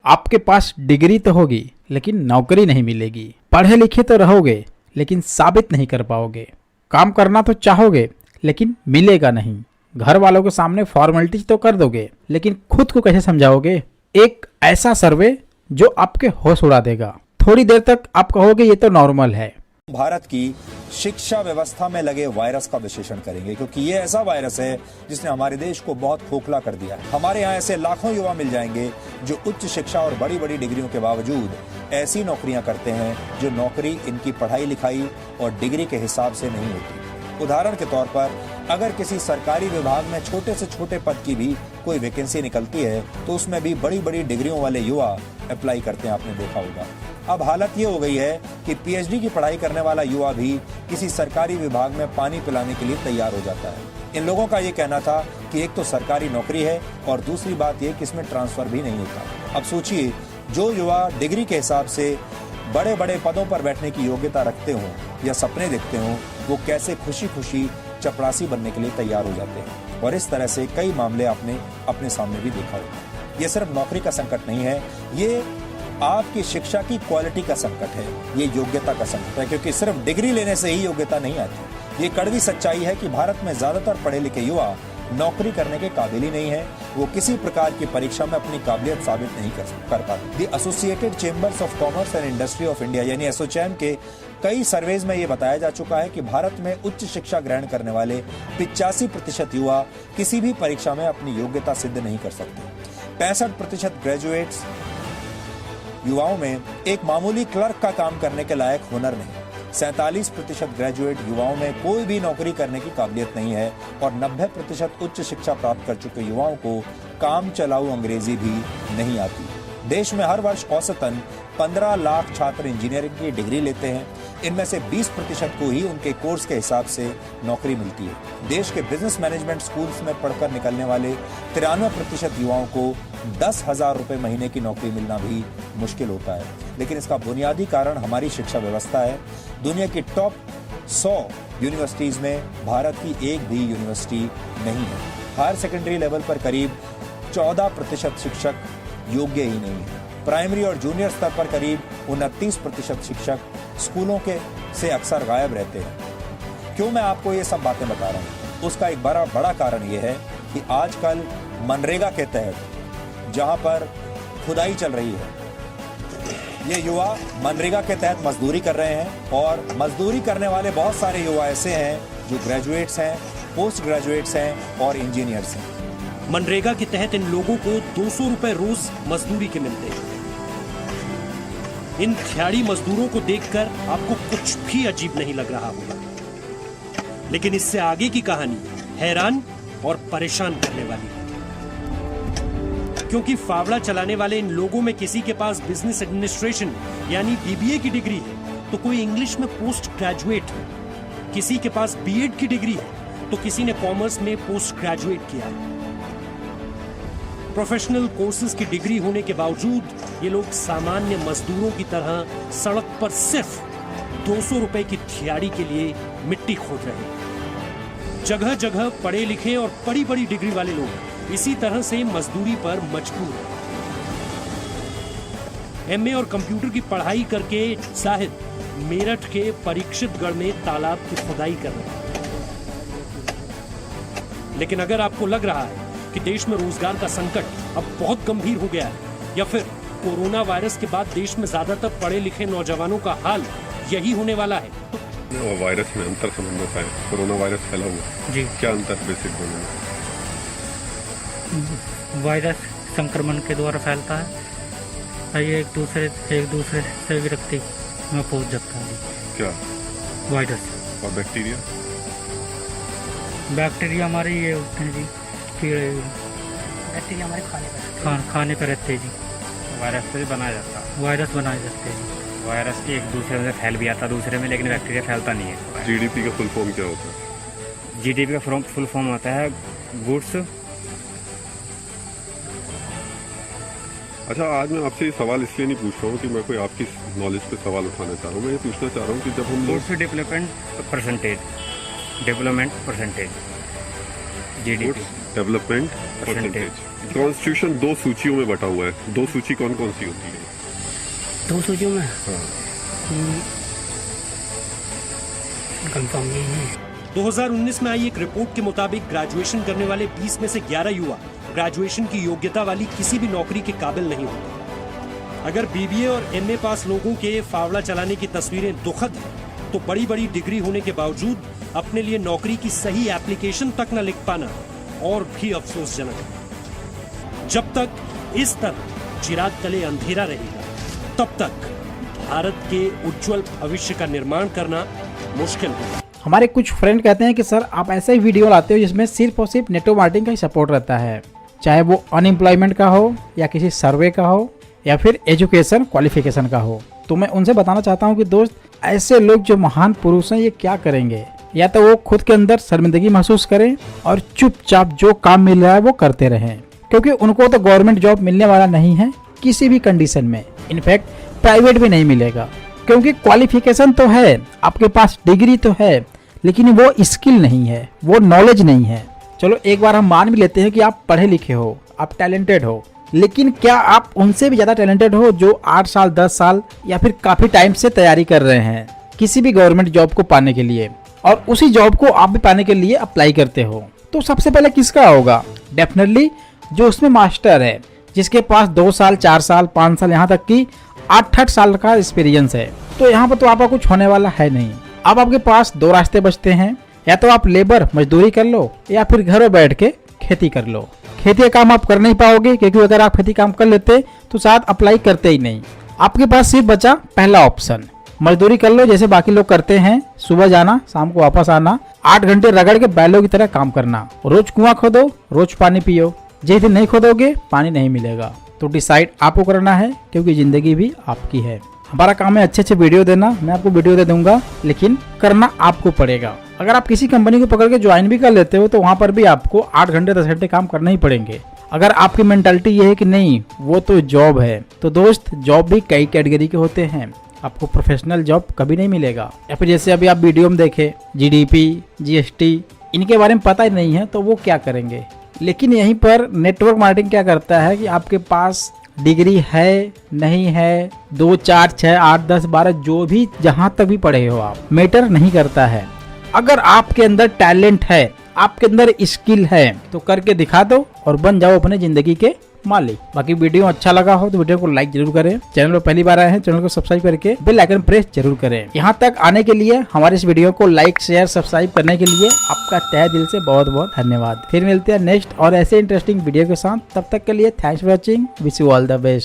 आपके पास डिग्री तो होगी लेकिन नौकरी नहीं मिलेगी। पढ़े लिखे तो रहोगे लेकिन साबित नहीं कर पाओगे। काम करना तो चाहोगे लेकिन मिलेगा नहीं। घर वालों के सामने फॉर्मेलिटीज तो कर दोगे लेकिन खुद को कैसे समझाओगे। एक ऐसा सर्वे जो आपके होश उड़ा देगा। थोड़ी देर तक आप कहोगे ये तो नॉर्मल है। भारत की शिक्षा व्यवस्था में लगे वायरस का विश्लेषण करेंगे, क्योंकि ये ऐसा वायरस है जिसने हमारे देश को बहुत खोखला कर दिया है। हमारे यहाँ ऐसे लाखों युवा मिल जाएंगे जो उच्च शिक्षा और बड़ी बड़ी डिग्रियों के बावजूद ऐसी नौकरियां करते हैं जो नौकरी इनकी पढ़ाई लिखाई और डिग्री के हिसाब से नहीं होती। उदाहरण के तौर पर अगर किसी सरकारी विभाग में छोटे से छोटे पद की भी कोई वैकेंसी निकलती है तो उसमें भी बड़ी बड़ी डिग्रियों वाले युवा अप्लाई करते हैं, आपने देखा होगा। अब हालत ये हो गई है कि पीएचडी की पढ़ाई करने वाला युवा भी किसी सरकारी विभाग में पानी पिलाने के लिए तैयार हो जाता है। इन लोगों का ये कहना था कि एक तो सरकारी नौकरी है और दूसरी बात ये कि इसमें ट्रांसफर भी नहीं होता। अब सोचिए, जो युवा डिग्री के हिसाब से बड़े बड़े पदों पर बैठने की योग्यता रखते हों या सपने देखते हों, वो कैसे खुशी खुशी चपरासी बनने के लिए तैयार हो जाते हैं। और इस तरह से कई मामले आपने अपने सामने भी देखा होगा। ये सिर्फ नौकरी का संकट नहीं है, ये आपकी शिक्षा की क्वालिटी का संकट है, ये योग्यता का संकट है, क्योंकि सिर्फ डिग्री लेने से ही योग्यता नहीं आती। ये कड़वी सच्चाई है कि भारत में ज्यादातर पढ़े लिखे युवा नौकरी करने के काबिल ही नहीं है। वो किसी प्रकार की परीक्षा में अपनी काबिलियत साबित नहीं कर पाते। The associated chambers of commerce and industry of India यानी एसोचैम के कई सर्वेज में ये बताया जा चुका है कि भारत में उच्च शिक्षा ग्रहण करने वाले 85% युवा किसी भी परीक्षा में अपनी योग्यता सिद्ध नहीं कर सकते। 65% ग्रेजुएट्स युवाओं में एक मामूली क्लर्क का काम करने के लायक हुनर नहीं। 47% ग्रेजुएट युवाओं में कोई भी नौकरी करने की काबिलियत नहीं है और 90% उच्च शिक्षा प्राप्त कर चुके युवाओं को काम चलाऊ अंग्रेजी भी नहीं आती। देश में हर वर्ष औसतन 15 लाख छात्र इंजीनियरिंग की डिग्री लेते हैं। इनमें से 20% को ही उनके कोर्स के हिसाब से नौकरी मिलती है। देश के बिजनेस मैनेजमेंट स्कूल्स में पढ़कर निकलने वाले 93% युवाओं को 10,000 रुपए महीने की नौकरी मिलना भी मुश्किल होता है। लेकिन इसका बुनियादी कारण हमारी शिक्षा व्यवस्था है। दुनिया की टॉप 100 यूनिवर्सिटीज में भारत की एक भी यूनिवर्सिटी नहीं है। हायर सेकेंडरी लेवल पर करीब 14% शिक्षक योग्य ही नहीं है। प्राइमरी और जूनियर स्तर पर करीब 29% शिक्षक स्कूलों के से अक्सर गायब रहते हैं। क्यों मैं आपको ये सब बातें बता रहा हूँ? उसका एक बड़ा कारण ये है कि आजकल मनरेगा के तहत जहाँ पर खुदाई चल रही है, ये युवा मनरेगा के तहत मजदूरी कर रहे हैं और मजदूरी करने वाले बहुत सारे युवा ऐसे हैं जो ग्रेजुएट्स हैं, पोस्ट ग्रेजुएट्स हैं और इंजीनियर्स हैं। मनरेगा के तहत इन लोगों को 200 रुपए रोज मजदूरी के मिलते हैं। इन दिहाड़ी मजदूरों को देखकर आपको कुछ भी अजीब नहीं लग रहा होगा, लेकिन इससे आगे की कहानी हैरान और परेशान करने वाली है। क्योंकि फावड़ा चलाने वाले इन लोगों में किसी के पास बिजनेस एडमिनिस्ट्रेशन यानी बीबीए की डिग्री है तो कोई इंग्लिश में पोस्ट ग्रेजुएट है, किसी के पास बीएड की डिग्री है तो किसी ने कॉमर्स में पोस्ट ग्रेजुएट किया है। प्रोफेशनल कोर्सेज की डिग्री होने के बावजूद ये लोग सामान्य मजदूरों की तरह सड़क पर सिर्फ 200 रुपए की दिहाड़ी के लिए मिट्टी खोद रहे हैं। जगह जगह पढ़े लिखे और बड़ी बड़ी डिग्री वाले लोग इसी तरह से मजदूरी पर मजबूर हैं। एमए और कंप्यूटर की पढ़ाई करके साहिद मेरठ के परीक्षितगढ़ में तालाब की खुदाई कर रहे हैं। लेकिन अगर आपको लग रहा है कि देश में रोजगार का संकट अब बहुत गंभीर हो गया है या फिर कोरोना वायरस के बाद देश में ज्यादातर पढ़े लिखे नौजवानों का हाल यही होने वाला है और वायरस में अंतर समझना पाए, कोरोना वायरस फैला हुआ जी, क्या अंतर बेसिक दोनों में? वायरस संक्रमण के द्वारा फैलता है, ये एक दूसरे से व्यक्ति में पहुंच जाता है। क्या वायरस? और बैक्टीरिया? बैक्टीरिया हमारे ये होते हैं जी, कीड़े। बैक्टीरिया हमारे खाने पर रहते हैं जी। वायरस से बनाया जाता है। वायरस बनाए जाते हैं जी। वायरस एक दूसरे में फैल भी आता दूसरे में, लेकिन बैक्टीरिया फैलता नहीं है। जीडीपी का फुल फॉर्म क्या होता है? जीडीपी का फुल फॉर्म होता है गुड्स। अच्छा, आज मैं आपसे ये सवाल इसलिए नहीं पूछ रहा हूँ कि मैं कोई आपकी नॉलेज पे सवाल उठाना चाह रहा हूँ। मैं ये पूछना चाह रहा हूँ कि जब हम goods development percentage GDP development percentage. Constitution 2 सूचियों में बटा हुआ है। 2 सूची कौन कौन सी होती है? 2 सूचियों में हाँ। कंफर्म नहीं है। 2019 में आई एक रिपोर्ट के मुताबिक ग्रेजुएशन करने वाले 20 में से 11 युवा ग्रेजुएशन की योग्यता वाली किसी भी नौकरी के काबिल नहीं होते। अगर बीबीए और एमए पास लोगों के फावड़ा चलाने की तस्वीरें दुखद हैं, तो बड़ी बड़ी डिग्री होने के बावजूद अपने लिए नौकरी की सही एप्लीकेशन तक न लिख पाना और भी अफसोसजनक है। जब तक इस तरह चिराग तले अंधेरा रहेगा, तब तक भारत के उज्जवल भविष्य का निर्माण करना मुश्किल होगा। हमारे कुछ फ्रेंड कहते हैं कि सर आप ऐसे ही वीडियो लाते हो जिसमें सिर्फ और सिर्फ नेटवर्क मार्केटिंग का ही सपोर्ट रहता है, चाहे वो अनएम्प्लॉयमेंट का हो या किसी सर्वे का हो या फिर एजुकेशन क्वालिफिकेशन का हो। तो मैं उनसे बताना चाहता हूं कि दोस्त, ऐसे लोग जो महान पुरुष हैं ये क्या करेंगे? या तो वो खुद के अंदर शर्मिंदगी महसूस करें और चुपचाप जो काम मिल रहा है वो करते रहें, क्योंकि उनको तो गवर्नमेंट जॉब मिलने वाला नहीं है किसी भी कंडीशन में। इनफैक्ट प्राइवेट भी नहीं मिलेगा, क्योंकि क्वालिफिकेशन तो है, आपके पास डिग्री तो है, लेकिन वो स्किल नहीं है, वो नॉलेज नहीं है। चलो एक बार हम मान भी लेते हैं कि आप पढ़े लिखे हो, आप टैलेंटेड हो, लेकिन क्या आप उनसे भी ज्यादा टैलेंटेड हो जो 8 साल 10 साल या फिर काफी टाइम से तैयारी कर रहे हैं किसी भी गवर्नमेंट जॉब को पाने के लिए, और उसी जॉब को आप भी पाने के लिए अप्लाई करते हो? तो सबसे पहले किसका होगा? डेफिनेटली जो उसमें मास्टर है, जिसके पास 2 साल 4 साल 5 साल यहाँ तक की 8 साल का एक्सपीरियंस है। तो यहाँ पर तो आपका कुछ होने वाला है नहीं। अब आपके पास 2 रास्ते बचते हैं, या तो आप लेबर मजदूरी कर लो या फिर घरों बैठ के खेती कर लो। खेती का काम आप कर नहीं पाओगे, क्योंकि अगर आप खेती काम कर लेते तो शायद अप्लाई करते ही नहीं। आपके पास सिर्फ बचा पहला ऑप्शन, मजदूरी कर लो जैसे बाकी लोग करते हैं, सुबह जाना शाम को वापस आना, 8 घंटे रगड़ के बैलों की तरह काम करना, रोज कुआं खोदो रोज पानी पियो। जिस दिन नहीं खोदोगे पानी नहीं मिलेगा। तो डिसाइड आपको करना है, क्योंकि जिंदगी भी आपकी है। हमारा काम है अच्छे अच्छे वीडियो देना, मैं आपको वीडियो दे दूंगा, लेकिन करना आपको पड़ेगा। अगर आप किसी कंपनी को पकड़ के ज्वाइन भी कर लेते हो तो वहां पर भी आपको 8 घंटे 10 घंटे काम करना ही पड़ेंगे। अगर आपकी मेंटालिटी ये है कि नहीं वो तो जॉब है, तो दोस्त जॉब भी कई कैटेगरी के होते हैं, आपको प्रोफेशनल जॉब कभी नहीं मिलेगा। या फिर जैसे अभी आप वीडियो में देखे जीडीपी जीएसटी इनके बारे में पता ही नहीं है तो वो क्या करेंगे। लेकिन यहीं पर नेटवर्क मार्केटिंग क्या करता है कि आपके पास डिग्री है नहीं है, 2 4 6 8 10 12 जो भी जहां तक भी पढ़े हो आप, मैटर नहीं करता है। अगर आपके अंदर टैलेंट है, आपके अंदर स्किल है, तो करके दिखा दो और बन जाओ अपने जिंदगी के मालिक। बाकी वीडियो अच्छा लगा हो तो वीडियो को लाइक जरूर करें, चैनल पर पहली बार आए हैं चैनल को सब्सक्राइब करके बेल आइकन प्रेस जरूर करें। यहाँ तक आने के लिए, हमारे इस वीडियो को लाइक शेयर सब्सक्राइब करने के लिए आपका तहे दिल से बहुत बहुत धन्यवाद। फिर मिलते हैं नेक्स्ट और ऐसे इंटरेस्टिंग वीडियो के साथ, तब तक के लिए thanks for watching, wish you all the best.